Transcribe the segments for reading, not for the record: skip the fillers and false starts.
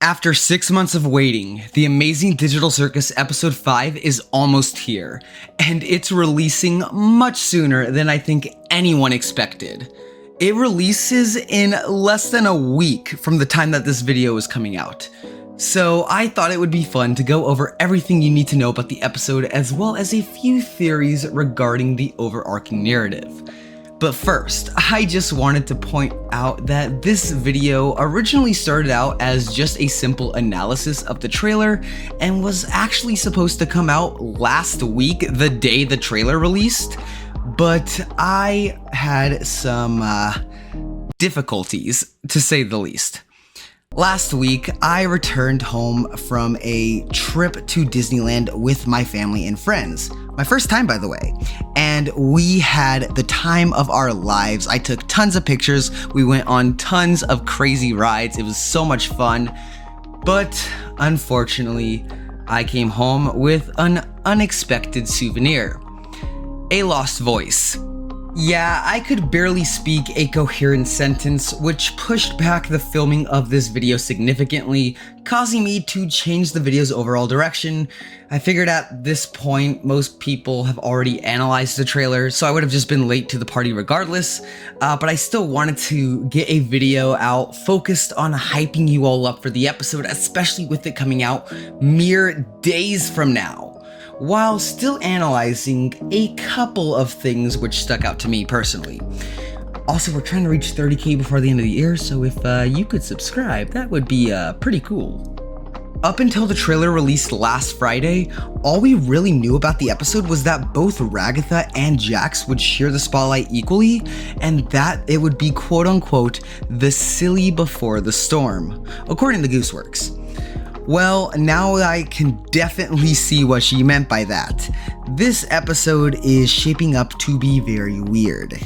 After 6 months of waiting, The Amazing Digital Circus Episode 5 is almost here, and it's releasing much sooner than I think anyone expected. It releases in less than a week from the time that this video is coming out. So I thought it would be fun to go over everything you need to know about the episode as well as a few theories regarding the overarching narrative. But first, I just wanted to point out that this video originally started out as just a simple analysis of the trailer and was actually supposed to come out last week, the day the trailer released, but I had some difficulties, to say the least. Last week, I returned home from a trip to Disneyland with my family and friends. My first time, by the way. And we had the time of our lives. I took tons of pictures. We went on tons of crazy rides. It was so much fun. But unfortunately, I came home with an unexpected souvenir. A lost voice. Yeah, I could barely speak a coherent sentence, which pushed back the filming of this video significantly, causing me to change the video's overall direction. I figured at this point, most people have already analyzed the trailer, so I would have just been late to the party regardless, but I still wanted to get a video out focused on hyping you all up for the episode, especially with it coming out mere days from now, while still analyzing a couple of things which stuck out to me personally. Also, we're trying to reach 30k before the end of the year, so if you could subscribe, that would be pretty cool. Up until the trailer released last Friday, all we really knew about the episode was that both Ragatha and Jax would share the spotlight equally, and that it would be quote-unquote the silly before the storm, according to Gooseworks. Well, now I can definitely see what she meant by that. This episode is shaping up to be very weird.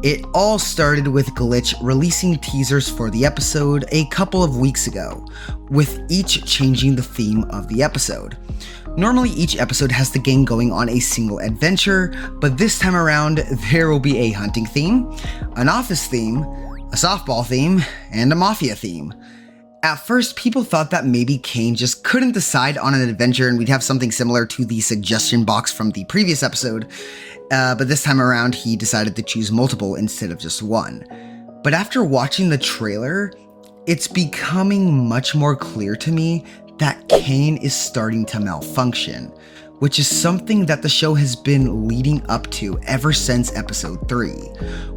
It all started with Glitch releasing teasers for the episode a couple of weeks ago, with each changing the theme of the episode. Normally each episode has the gang going on a single adventure, but this time around there will be a hunting theme, an office theme, a softball theme, and a mafia theme. At first, people thought that maybe Kane just couldn't decide on an adventure and we'd have something similar to the suggestion box from the previous episode, but this time around he decided to choose multiple instead of just one. But after watching the trailer, it's becoming much more clear to me that Kane is starting to malfunction, which is something that the show has been leading up to ever since episode 3,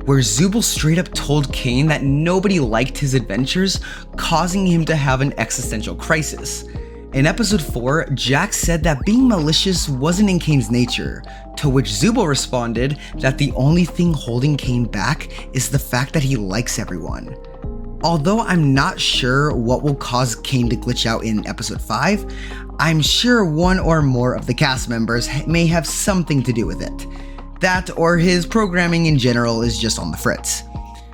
where Zooble straight up told Kane that nobody liked his adventures, causing him to have an existential crisis. In episode 4, Jax said that being malicious wasn't in Kane's nature, to which Zooble responded that the only thing holding Kane back is the fact that he likes everyone. Although I'm not sure what will cause Kane to glitch out in episode 5, I'm sure one or more of the cast members may have something to do with it. That or his programming in general is just on the fritz.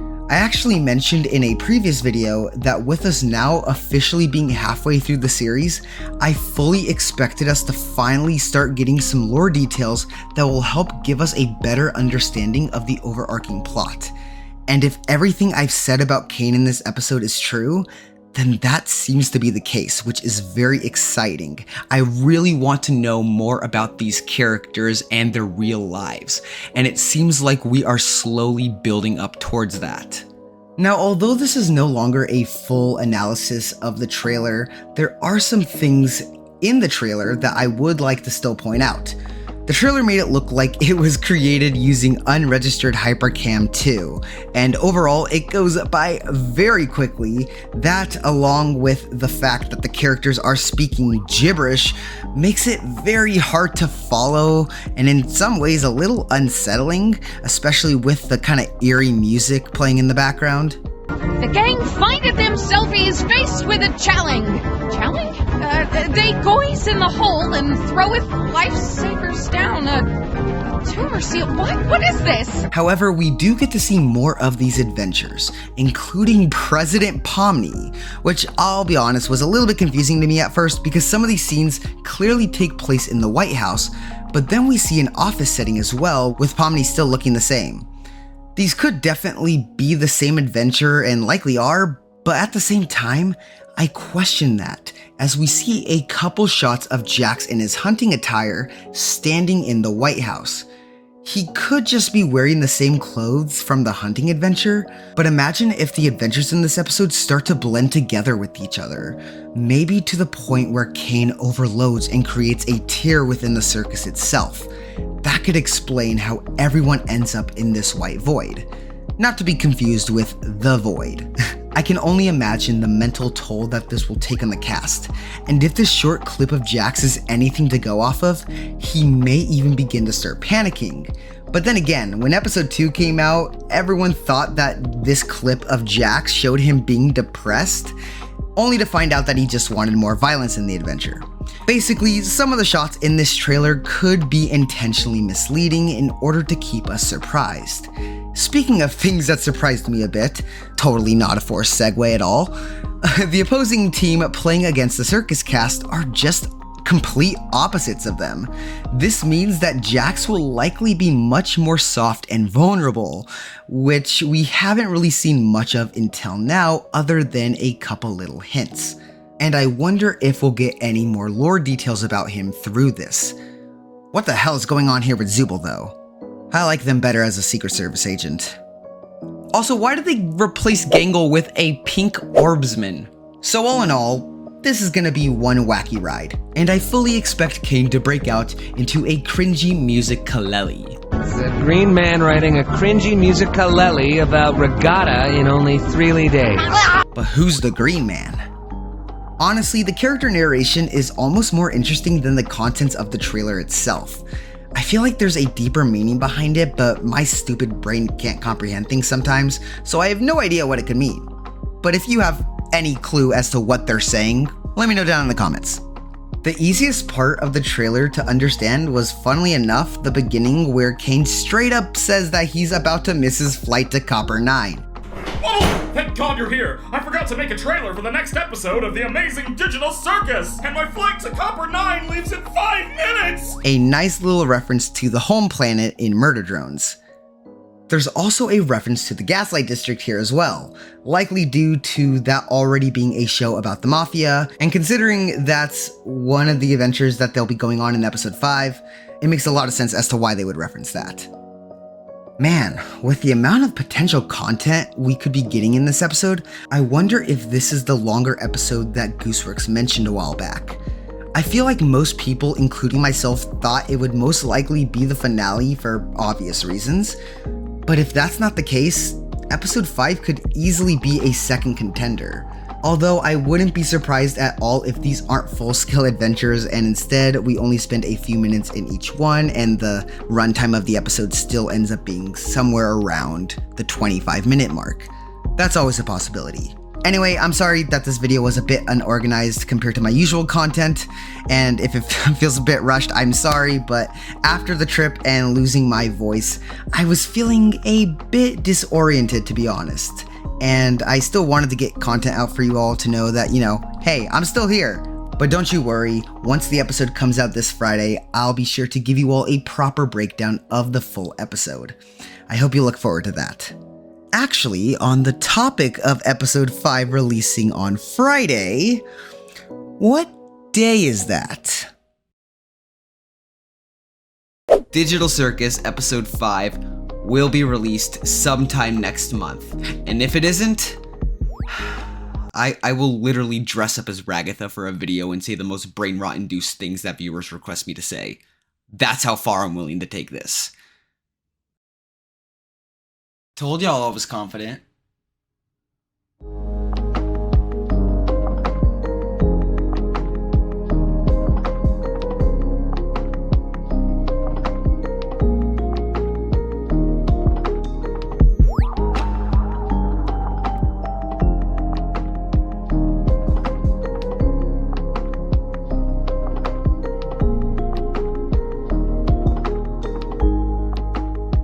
I actually mentioned in a previous video that with us now officially being halfway through the series, I fully expected us to finally start getting some lore details that will help give us a better understanding of the overarching plot. And if everything I've said about Kane in this episode is true, then that seems to be the case, which is very exciting. I really want to know more about these characters and their real lives, and it seems like we are slowly building up towards that. Now, although this is no longer a full analysis of the trailer, there are some things in the trailer that I would like to still point out. The trailer made it look like it was created using unregistered Hypercam 2, and overall it goes by very quickly. That, along with the fact that the characters are speaking gibberish, makes it very hard to follow and in some ways a little unsettling, especially with the kind of eerie music playing in the background. The gang findeth themselves faced with a challenge. Challenge? They goes in the hole and throweth lifesavers down a tumor seal. What is this? However, we do get to see more of these adventures, including President Pomni, which I'll be honest was a little bit confusing to me at first because some of these scenes clearly take place in the White House, but then we see an office setting as well, with Pomni still looking the same. These could definitely be the same adventure and likely are, but at the same time, I question that as we see a couple shots of Jax in his hunting attire standing in the White House. He could just be wearing the same clothes from the hunting adventure, but imagine if the adventures in this episode start to blend together with each other, maybe to the point where Kane overloads and creates a tear within the circus itself. That could explain how everyone ends up in this white void. Not to be confused with the void. I can only imagine the mental toll that this will take on the cast, and if this short clip of Jax is anything to go off of, he may even begin to start panicking. But then again, when episode 2 came out, everyone thought that this clip of Jax showed him being depressed, only to find out that he just wanted more violence in the adventure. Basically, some of the shots in this trailer could be intentionally misleading in order to keep us surprised. Speaking of things that surprised me a bit, totally not a forced segue at all, the opposing team playing against the circus cast are just complete opposites of them. This means that Jax will likely be much more soft and vulnerable, which we haven't really seen much of until now other than a couple little hints. And I wonder if we'll get any more lore details about him through this. What the hell is going on here with Zubul though? I like them better as a Secret Service agent. Also, why did they replace Gangle with a pink orbsman? So all in all, this is gonna be one wacky ride, and I fully expect Kane to break out into a cringy music-kalele. It's a green man writing a cringy music-kalele about regatta in only 3 days. But who's the green man? Honestly, the character narration is almost more interesting than the contents of the trailer itself. I feel like there's a deeper meaning behind it, but my stupid brain can't comprehend things sometimes, so I have no idea what it could mean. But if you have any clue as to what they're saying, let me know down in the comments. The easiest part of the trailer to understand was, funnily enough, the beginning where Kane straight up says that he's about to miss his flight to Copper 9. Oh, thank God you're here! I forgot to make a trailer for the next episode of the amazing digital circus, and my flight to Copper 9 leaves in 5 minutes! A nice little reference to the home planet in Murder Drones. There's also a reference to the Gaslight District here as well, likely due to that already being a show about the Mafia, and considering that's one of the adventures that they'll be going on in episode 5, it makes a lot of sense as to why they would reference that. Man, with the amount of potential content we could be getting in this episode, I wonder if this is the longer episode that Gooseworks mentioned a while back. I feel like most people, including myself, thought it would most likely be the finale for obvious reasons. But if that's not the case, episode 5 could easily be a second contender. Although I wouldn't be surprised at all if these aren't full-scale adventures and instead we only spend a few minutes in each one and the runtime of the episode still ends up being somewhere around the 25-minute mark. That's always a possibility. Anyway, I'm sorry that this video was a bit unorganized compared to my usual content, and if it feels a bit rushed, I'm sorry, but after the trip and losing my voice, I was feeling a bit disoriented, to be honest. And I still wanted to get content out for you all to know that, hey, I'm still here. But don't you worry, once the episode comes out this Friday, I'll be sure to give you all a proper breakdown of the full episode. I hope you look forward to that. Actually, on the topic of episode 5 releasing on Friday, what day is that? Digital Circus episode 5 will be released sometime next month, and if it isn't, I will literally dress up as Ragatha for a video and say the most brain rot induced things that viewers request me to say. That's how far I'm willing to take this. Told y'all I was confident.